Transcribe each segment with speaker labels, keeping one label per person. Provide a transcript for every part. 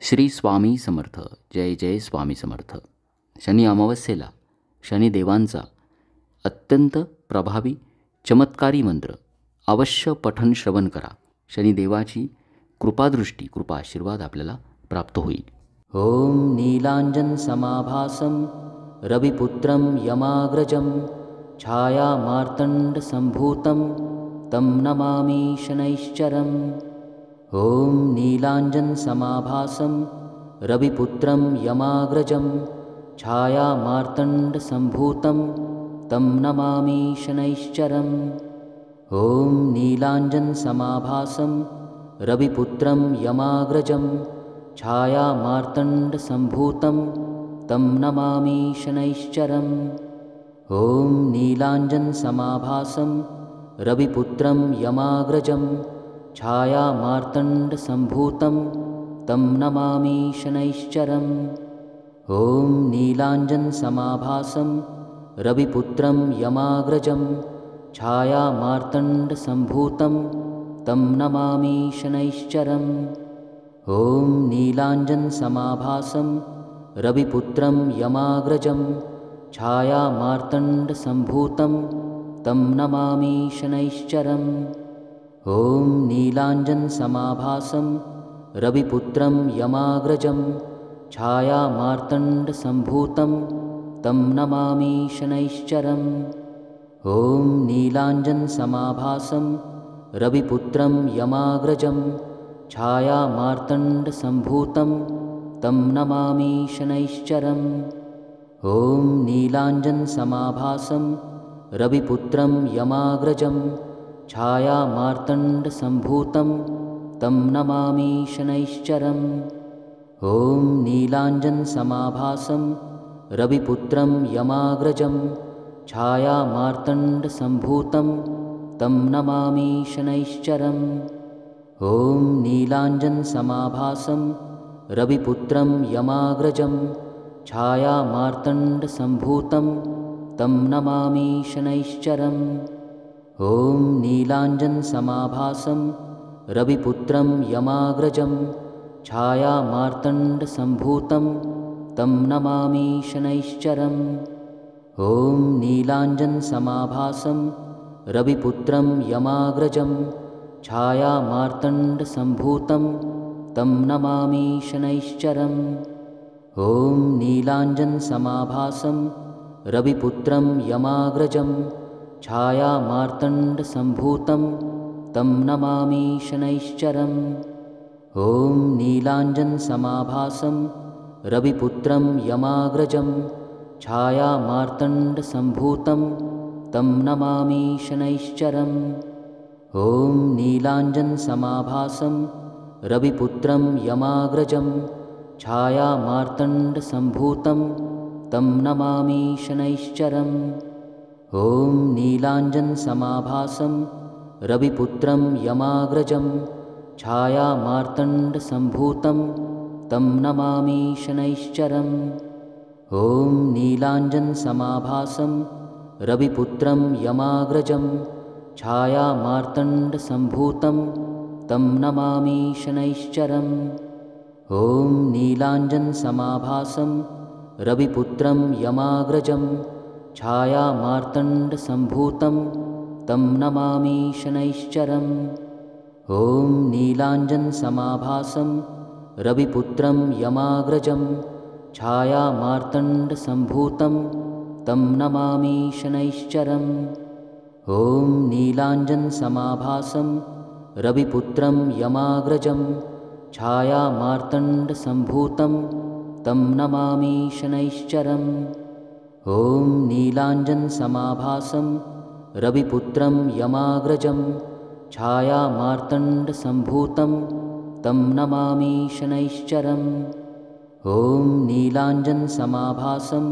Speaker 1: श्री स्वामी समर्थ. जय जय स्वामी समर्थ. शनी अमावस्येला शनिदेवांचा अत्यंत प्रभावी चमत्कारी मंत्र अवश्य पठन श्रवण करा. शनिदेवाची कृपादृष्टी कृपा आशीर्वाद आपल्याला प्राप्त होईल. ओम नीलांजन समाभासम रविपुत्रम यमाग्रजम छाया मार्तंड संभूतम तम नमामि शनैश्चरम. ओम नीलांजन समाभासम रविपुत्रम यमाग्रजम छाया मार्तंड संभूतम तम नमामि शनैश्चरम. ओम नीलांजन समाभासम रविपुत्रम यमाग्रजम छाया मार्तंड संभूतम तम नमामि शनैश्चरम. ओम नीलांजन समाभासम रविपुत्रम यमाग्रजम छाया मार्तंड संभूतम तम नमामि शनैश्चरम. ओम नीलांजन समाभासम रविपुत्रम यमाग्रजम छाया मार्तंड संभूतम तम नमामि शनैश्चरम. ओम नीलांजन समाभासम रविपुत्रम यमाग्रजम छाया मार्तंड संभूतम तम नमामि शनैश्चरम. ओम नीलांजन समाभासम रविपुत्रम यमाग्रजम छाया मार्तंड संभूतम तम नमामि शनैश्चरम. ओम नीलांजन समाभासम रविपुत्रम यमाग्रजम छाया मार्तंड संभूतम तम नमामि शनैश्चरम. ओम नीलांजन समाभासम रविपुत्रम यमाग्रजम छाया मार्तंड संभूतम तम नमामि शनैश्चरम. ओम नीलांजन समाभासम रविपुत्रम यमाग्रजम छाया मार्तंड संभूतम तम नमामि शनैश्चरम. ओम नीलांजन समाभासम रविपुत्रम यमाग्रजम छाया मार्तंड संभूतम तम नमामि शनैश्चरम. ओम नीलांजन समाभासम रविपुत्रम यमाग्रजम छाया मार्तंड संभूतम तम नमामि शनैश्चरम. ओम नीलांजन समाभासम रविपुत्रम यमाग्रजम छाया मार्तंड संभूतम तम नमामि शनैश्चरम. ओम नीलांजन समाभासम रविपुत्रम यमाग्रजम छाया मार्तंड संभूतम तम नमामि शनैश्चरम. ओम नीलांजन समाभासम रविपुत्रम यमाग्रजम छाया मार्तंड संभूतम तम नमामि शनैश्चरम. ओम नीलांजन समाभासम रविपुत्रम यमाग्रजम छाया मार्तंड संभूतम तम नमामि शनैश्चरम. ओम नीलांजन समाभासम रविपुत्रम यमाग्रजम छाया मार्तंड संभूतम तम नमामि शनैश्चरम. ओम नीलांजन समाभासम रविपुत्रम यमाग्रजम छाया मार्तंड संभूतम तम नमामि शनैश्चरम. ओम नीलांजन समाभासम रविपुत्रम यमाग्रजम छाया मार्तंड संभूतम तम नमामि शनैश्चरम. ओम नीलांजन समाभासम रविपुत्रम यमाग्रजम छाया मार्तंड संभूतम तम नमामि शनैश्चरम. ओम नीलांजन समाभासम रविपुत्रम यमाग्रजम छाया मार्तंड संभूतम तम नमामि शनैश्चरम. ओम नीलांजन समाभासम रविपुत्रम यमाग्रजम छाया मार्तंड संभूतम तम नमामि शनैश्चरम. ओम नीलांजन समाभासम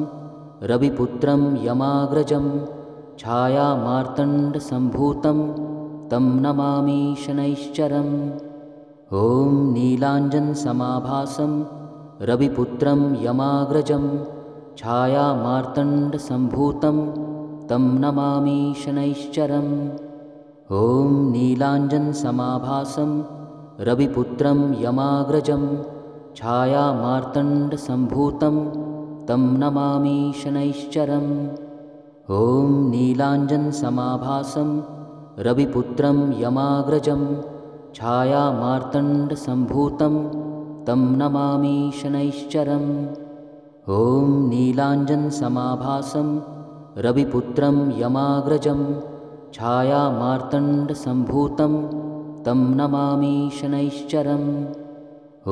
Speaker 1: रविपुत्रम यमाग्रजम छाया मार्तंड संभूतम तम नमामि शनैश्चरम. ओम नीलांजन समाभासम रविपुत्रम यमाग्रजम छाया मार्तंड संभूतम तम नमामि शनैश्चरम. ओम नीलांजन समाभासम रविपुत्रम यमाग्रजम छायामार्तण्डसम्भूतं तं नमामि शनैश्चरम्। ॐ नीलाञ्जनसमाभासं रविपुत्रं यमाग्रजं छायामार्तण्डसम्भूतं तं नमामि शनैश्चरम्। ॐ नीलाञ्जनसमाभासं रविपुत्रं यमाग्रजं छायामार्तण्डसम्भूतं तं नमामि शनैश्चरम्। ॐ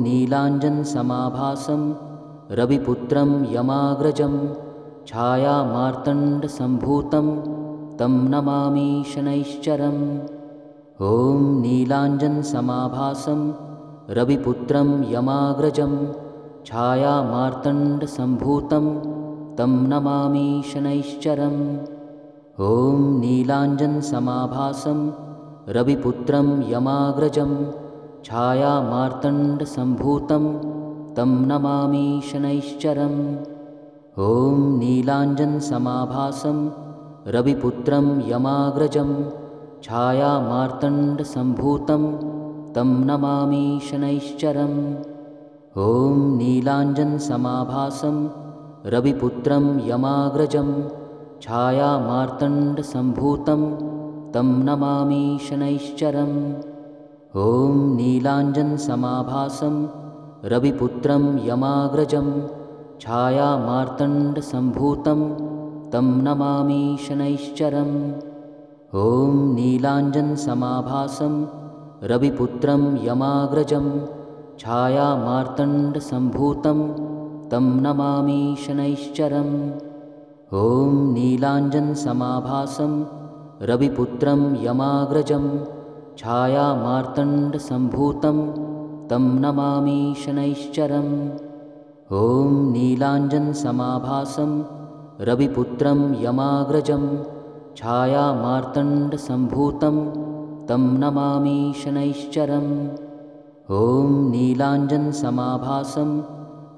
Speaker 1: नीलाञ्जनसमाभासं रविपुत्रं यमाग्रजं छायामार्तण्डसम्भूतं तं नमामि शनैश्चरम्। ॐ नीलाञ्जनसमाभासं रविपुत्रं यमाग्रजं छायामार्तण्डसम्भूतं तं नमामि शनैश्चरम्। ॐ नीलाञ्जनसमाभासं रविपुत्रं यमाग्रजं छायामार्तण्डसम्भूतं तं नमामि शनैश्चरम्। ॐ नीलाञ्जनसमाभासं रविपुत्रं यमाग्रजं छायामार्तण्डसम्भूतं तं नमामि शनैश्चरम्। ॐ नीलाञ्जनसमाभासं रविपुत्रं यमाग्रजं छायामार्तण्डसम्भूतं तं नमामि शनैश्चरम्। ॐ नीलाञ्जनसमाभासं रविपुत्रं यमाग्रजं छायामार्तण्डसम्भूतं तं नमामि शनैश्चरम्। ॐ नीलाञ्जनसमाभासं रविपुत्रं यमाग्रजं छायामार्तण्डसम्भूतं तं नमामि शनैश्चरम्। ॐ नीलाञ्जनसमाभासं रविपुत्रं यमाग्रजं छायामार्तण्डसम्भूतं तं नमामि शनैश्चरम्। ॐ नीलाञ्जनसमाभासं रविपुत्रं यमाग्रजं छायामार्तण्डसम्भूतं तं नमामि शनैश्चरम्। ॐ नीलाञ्जनसमाभासं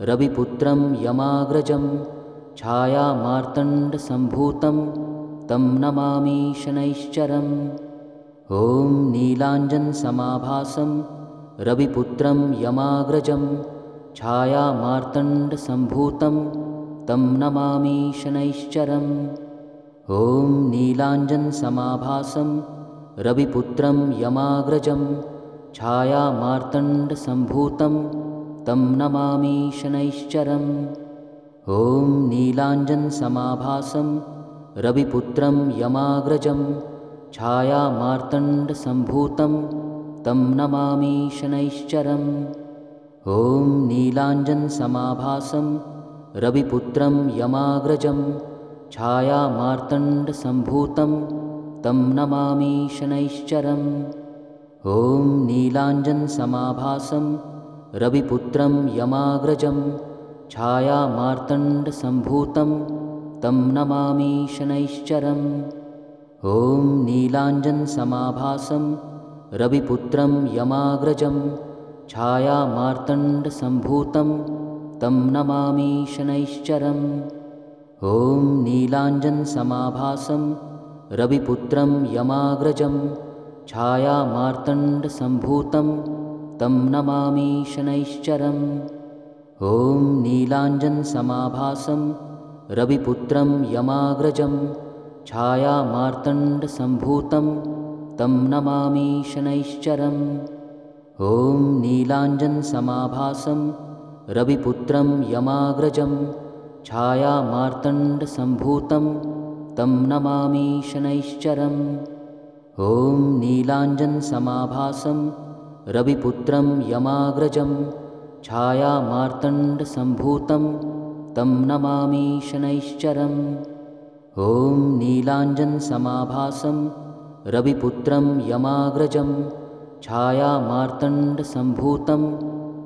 Speaker 1: रविपुत्रं यमाग्रजं छायामार्तण्डसम्भूतं तं नमामि शनैश्चरम्। ॐ नीलाञ्जनसमाभासं रविपुत्रं यमाग्रजं छायामार्तण्डसम्भूतं तं नमामि शनैश्चरम्। ॐ नीलाञ्जनसमाभासं रविपुत्रं यमाग्रजं छायामार्तण्डसम्भूतं तं नमामि शनैश्चरम्। ॐ नीलाञ्जनसमाभासं रविपुत्रं यमाग्रजं छायामार्तण्डसम्भूतं तं नमामि शनैश्चरम्। ॐ नीलाञ्जनसमाभासं रविपुत्रं यमाग्रजं छायामार्तण्डसम्भूतं तं नमामि शनैश्चरम्। ॐ नीलाञ्जनसमाभासं रविपुत्रं यमाग्रजं छायामार्तण्डसम्भूतं तं नमामि शनैश्चरम्। ॐ नीलाञ्जनसमाभासं रविपुत्रं यमाग्रजं छायामार्तण्डसम्भूतं तं नमामि शनैश्चरम्। ॐ नीलाञ्जनसमाभासं रविपुत्रं यमाग्रजं छायामार्तण्डसम्भूतं तं नमामि शनैश्चरम्। ॐ नीलाञ्जनसमाभासं रविपुत्रं यमाग्रजं छायामार्तण्डसम्भूतं तं नमामि शनैश्चरम्। ॐ नीलाञ्जनसमाभासं रविपुत्रं यमाग्रजं छायामार्तण्डसम्भूतं तं नमामि शनैश्चरम्। ॐ नीलाञ्जनसमाभासं रविपुत्रं यमाग्रजं छायामार्तण्डसम्भूतं तं नमामि शनैश्चरम्। ॐ नीलाञ्जनसमाभासं रविपुत्रं यमाग्रजं छायामार्तण्डसम्भूतं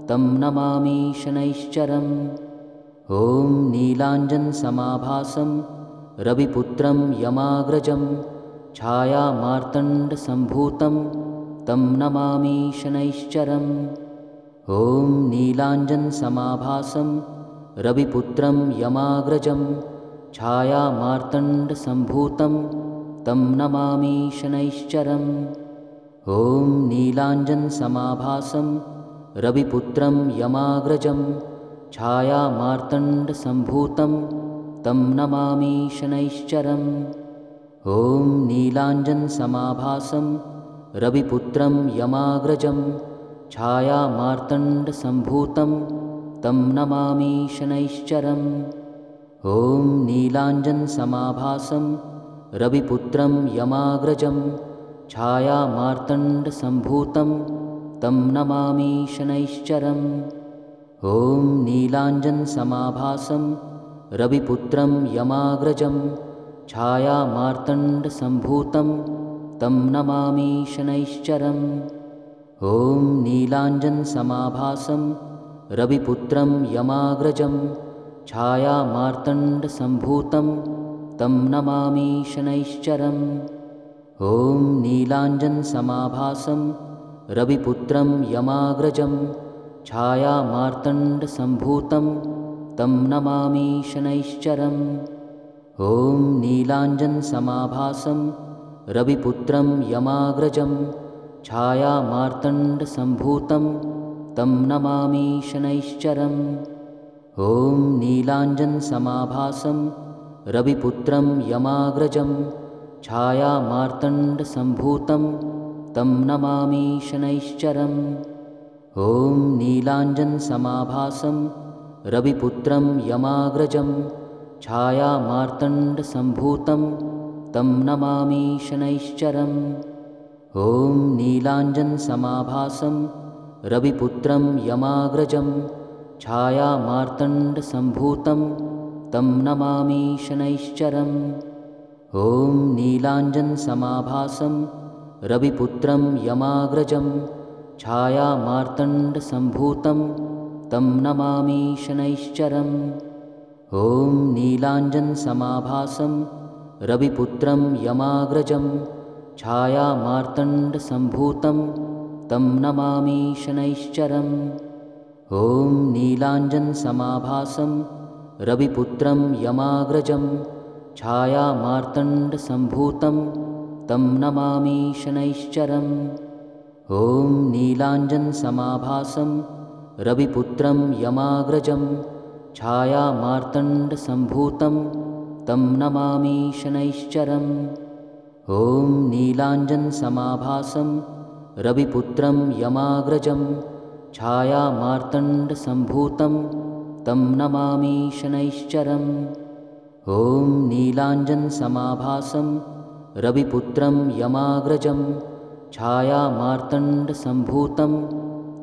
Speaker 1: तं नमामि शनैश्चरम्। ॐ नीलाञ्जनसमाभासं रविपुत्रं यमाग्रजं छायामार्तण्डसम्भूतं तं नमामि शनैश्चरम्। ॐ नीलाञ्जनसमाभासं रविपुत्रं यमाग्रजं छायामार्तण्डसम्भूतं तं नमामि शनैश्चरम्। ॐ नीलाञ्जनसमाभासं रविपुत्रं यमाग्रजं छायामार्तण्डसम्भूतं तं नमामि शनैश्चरम्। ॐ नीलाञ्जनसमाभासं रविपुत्रं यमाग्रजं छायामार्तण्डसम्भूतं तं नमामि शनैश्चरम्। ॐ नीलाञ्जनसमाभासं रविपुत्रं यमाग्रजं छायामार्तण्डसम्भूतं तं नमामि शनैश्चरम्। ॐ नीलाञ्जनसमाभासं रविपुत्रं यमाग्रजं छायामार्तण्डसम्भूतं तं नमामि शनैश्चरम्। ॐ नीलाञ्जनसमाभासं रविपुत्रं यमाग्रजं छायामार्तण्डसम्भूतं तं नमामि शनैश्चरम्। ॐ नीलाञ्जनसमाभासं रविपुत्रं यमाग्रजं छायामार्तण्डसम्भूतं तं नमामि शनैश्चरम्। ॐ नीलाञ्जनसमाभासं रविपुत्रं यमाग्रजं छायामार्तण्डसम्भूतं तं नमामि शनैश्चरम्। ॐ नीलाञ्जनसमाभासं रविपुत्रं यमाग्रजं छायामार्तण्डसम्भूतं तं नमामि शनैश्चरम्। ॐ नीलाञ्जनसमाभासं रविपुत्रं यमाग्रजं छायामार्तण्डसम्भूतं तं नमामि शनैश्चरम्। ॐ नीलाञ्जनसमाभासं रविपुत्रं यमाग्रजं छायामार्तण्डसम्भूतं तं नमामि शनैश्चरम्। ॐ नीलाञ्जनसमाभासं रविपुत्रं यमाग्रजं छायामार्तण्डसम्भूतं तं नमामि शनैश्चरम्। ॐ नीलाञ्जनसमाभासं रविपुत्रं यमाग्रजं छायामार्तण्डसम्भूतं तं नमामि शनैश्चरम्। ॐ नीलाञ्जनसमाभासं रविपुत्रं यमाग्रजं छायामार्तण्डसम्भूतं तं नमामि शनैश्चरम्। ॐ नीलाञ्जनसमाभासं रविपुत्रं यमाग्रजं छायामार्तण्डसम्भूतं तं नमामि शनैश्चरम्। ॐ नीलाञ्जनसमाभासं रविपुत्रं यमाग्रजं छायामार्तण्डसम्भूतं तं नमामि शनैश्चरम्। ॐ नीलाञ्जनसमाभासं रविपुत्रं यमाग्रजं छायामार्तण्डसम्भूतं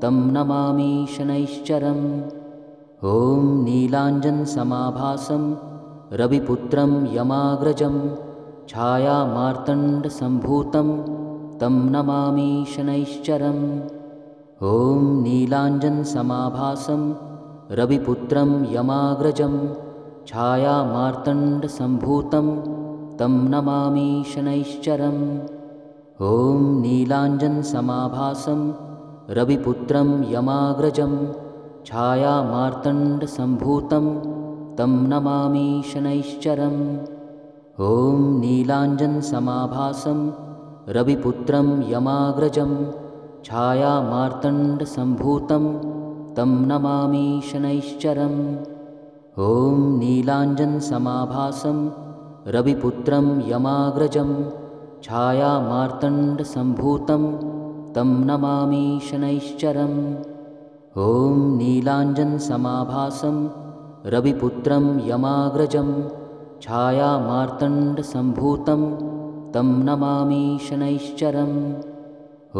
Speaker 1: तं नमामि शनैश्चरम्। ॐ नीलाञ्जनसमाभासं रविपुत्रं यमाग्रजं छायामार्तण्डसम्भूतं तं नमामि शनैश्चरम्। ॐ नीलाञ्जनसमाभासं रविपुत्रं यमाग्रजं छायामार्तण्डसम्भूतं तं नमामि शनैश्चरम्। ॐ नीलाञ्जनसमाभासं रविपुत्रं यमाग्रजं छायामार्तण्डसम्भूतं तं नमामि शनैश्चरम्। ॐ नीलाञ्जनसमाभासं रविपुत्रं यमाग्रजं छायामार्तण्डसम्भूतं तं नमामि शनैश्चरम्। ॐ नीलाञ्जनसमाभासं रविपुत्रं यमाग्रजं छायामार्तण्डसम्भूतं तं नमामि शनैश्चरम्। ॐ नीलाञ्जनसमाभासं रविपुत्रं यमाग्रजं छायामार्तण्डसम्भूतं तं नमामि शनैश्चरम्।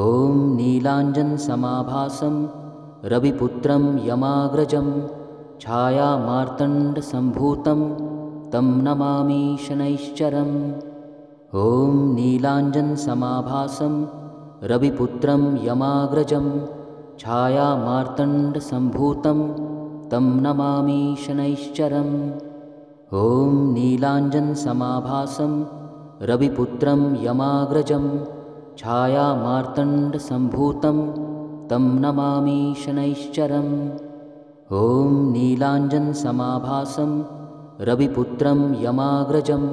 Speaker 1: ॐ नीलाञ्जनसमाभासं रविपुत्रं यमाग्रजं छायामार्तण्डसम्भूतं तं नमामि शनैश्चरम्। ॐ नीलाञ्जनसमाभासं रविपुत्रं यमाग्रजं छायामार्तण्डसम्भूतं तं नमामि शनैश्चरम्। ॐ नीलाञ्जनसमाभासं रविपुत्रं यमाग्रजं छायामार्तण्डसम्भूतं तं नमामि शनैश्चरम्। ॐ नीलाञ्जनसमाभासं रविपुत्रं यमाग्रजं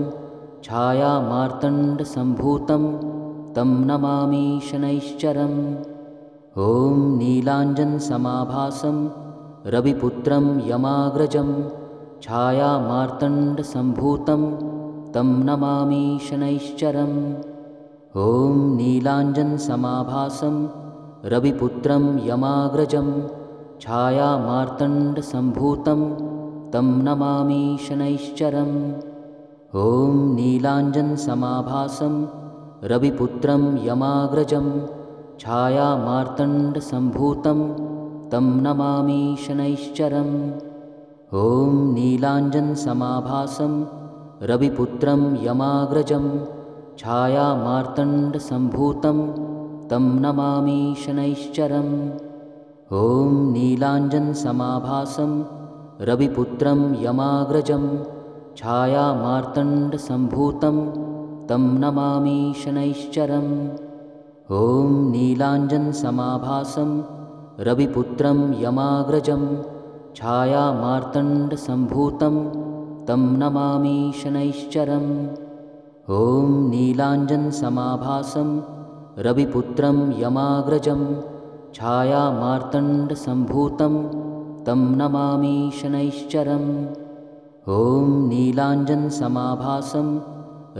Speaker 1: छायामार्तण्डसम्भूतं तं नमामि शनैश्चरम्। ॐ ॐ नीलाञ्जनसमाभासं रविपुत्रं यमाग्रजं छायामार्तण्डसम्भूतं तं नमामि शनैश्चरम्। ॐ नीलाञ्जनसमाभासं रविपुत्रं यमाग्रजं छायामार्तण्डसम्भूतं तं नमामि शनैश्चरम्। ॐ नीलाञ्जनसमाभासं रविपुत्रं यमाग्रजं छायामार्तण्डसम्भूतं तं नमामि शनैश्चरम्। ॐ नीलाञ्जनसमाभासं रविपुत्रं यमाग्रजं छायामार्तण्डसम्भूतं तं नमामि शनैश्चरम्। ॐ नीलाञ्जनसमाभासं रविपुत्रं यमाग्रजं छायामार्तण्डसम्भूतं तं नमामि शनैश्चरम्। ॐ नीलाञ्जनसमाभासं रविपुत्रं यमाग्रजं छायामार्तण्डसम्भूतं तं नमामि शनैश्चरम्। ॐ नीलाञ्जनसमाभासं रविपुत्रं यमाग्रजं छायामार्तण्डसम्भूतं तं नमामि शनैश्चरम्। ॐ नीलाञ्जनसमाभासं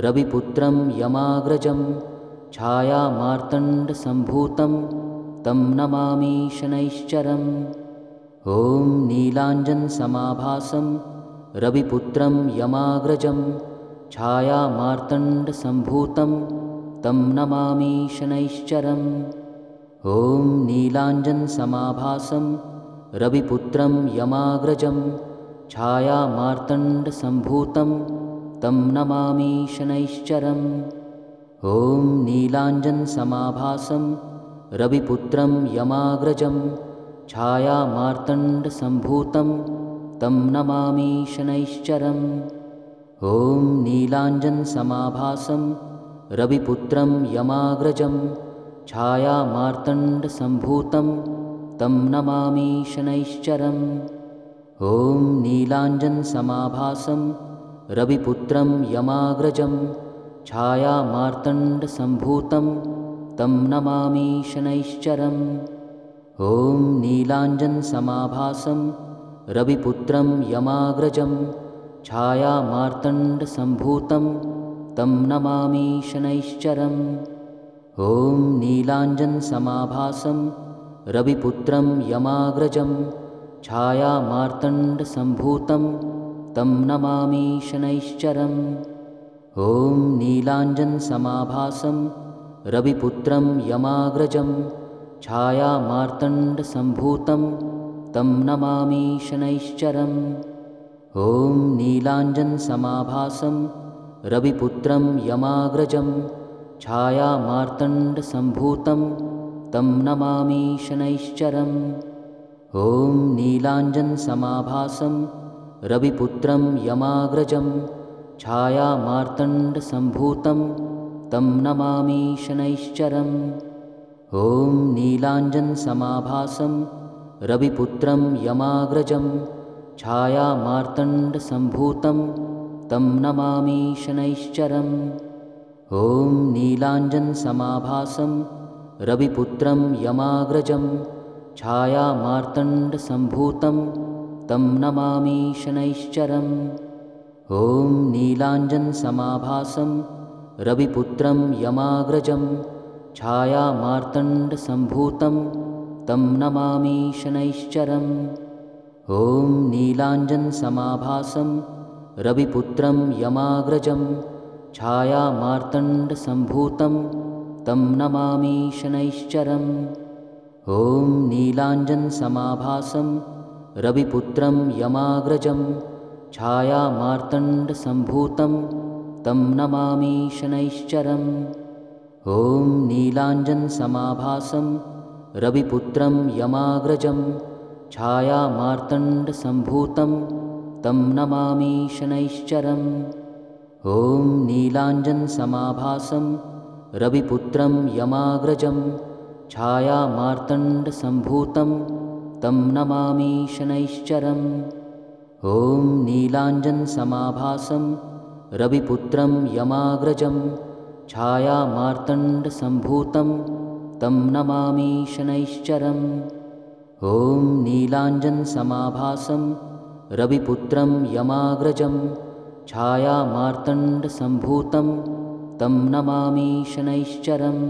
Speaker 1: रविपुत्रं यमाग्रजं छायामार्तण्डसम्भूतं तं नमामि शनैश्चरम्। ॐ नीलाञ्जनसमाभासं रविपुत्रं यमाग्रजं छायामार्तण्डसम्भूतं तं नमामि शनैश्चरम्। ॐ नीलाञ्जनसमाभासं रविपुत्रं यमाग्रजं छायामार्तण्डसम्भूतं तं नमामि शनैश्चरम्। ॐ नीलाञ्जनसमाभासं रविपुत्रं यमाग्रजं छायामार्तण्डसम्भूतं तं नमामि शनैश्चरम्। ॐ नीलाञ्जनसमाभासं रविपुत्रं यमाग्रजं छायामार्तण्डसम्भूतं तं नमामि शनैश्चरम्। ॐ नीलाञ्जनसमाभासं रविपुत्रं यमाग्रजं छायामार्तण्डसम्भूतं तं नमामि शनैश्चरम्। ॐ नीलाञ्जनसमाभासं रविपुत्रं यमाग्रजं छायामार्तण्डसम्भूतं तं नमामि शनैश्चरम्। ॐ नीलाञ्जनसमाभासं रविपुत्रं यमाग्रजं छायामार्तण्डसम्भूतं तं नमामि शनैश्चरम्। ॐ नीलाञ्जनसमाभासं रविपुत्रं यमाग्रजं छायामार्तण्डसम्भूतं तं नमामि शनैश्चरम्। ॐ नीलाञ्जनसमाभासं रविपुत्रं यमाग्रजं छायामार्तण्डसम्भूतं तं नमामि शनैश्चरम्। ॐ नीलाञ्जनसमाभासं रविपुत्रं यमाग्रजं छायामार्तण्डसम्भूतं तं नमामि शनैश्चरम्। ॐ नीलाञ्जनसमाभासं रविपुत्रं यमाग्रजं छायामार्तण्डसम्भूतं तं नमामि शनैश्चरम्। ॐ नीलाञ्जनसमाभासं रविपुत्रं यमाग्रजं छायामार्तण्डसम्भूतं तं नमामि शनैश्चरम्। ॐ नीलाञ्जनसमाभासं रविपुत्रं यमाग्रजं छायामार्तण्डसम्भूतं तं नमामि शनैश्चरम्। ॐ नीलाञ्जनसमाभासं रविपुत्रं यमाग्रजं छायामार्तण्डसम्भूतं तं नमामि शनैश्चरम्। ॐ नीलाञ्जनसमाभासं रविपुत्रं यमाग्रजं छायामार्तण्डसम्भूतं तं नमामि शनैश्चरम्। ॐ नीलाञ्जनसमाभासं रविपुत्रं यमाग्रजं छायामार्तण्डसम्भूतं तं नमामि शनैश्चरम्। ॐ नीलाञ्जनसमाभासं रविपुत्रं यमाग्रजं छायामार्तण्डसम्भूतं तं नमामि शनैश्चरम्। ॐ नीलाञ्जनसमाभासं रविपुत्रं यमाग्रजं छायामार्तण्डसम्भूतं तं नमामि शनैश्चरम्। ॐ नीलाञ्जनसमाभासं रविपुत्रं यमाग्रजं छायामार्तण्डसम्भूतं तं नमामि शनैश्चरम्।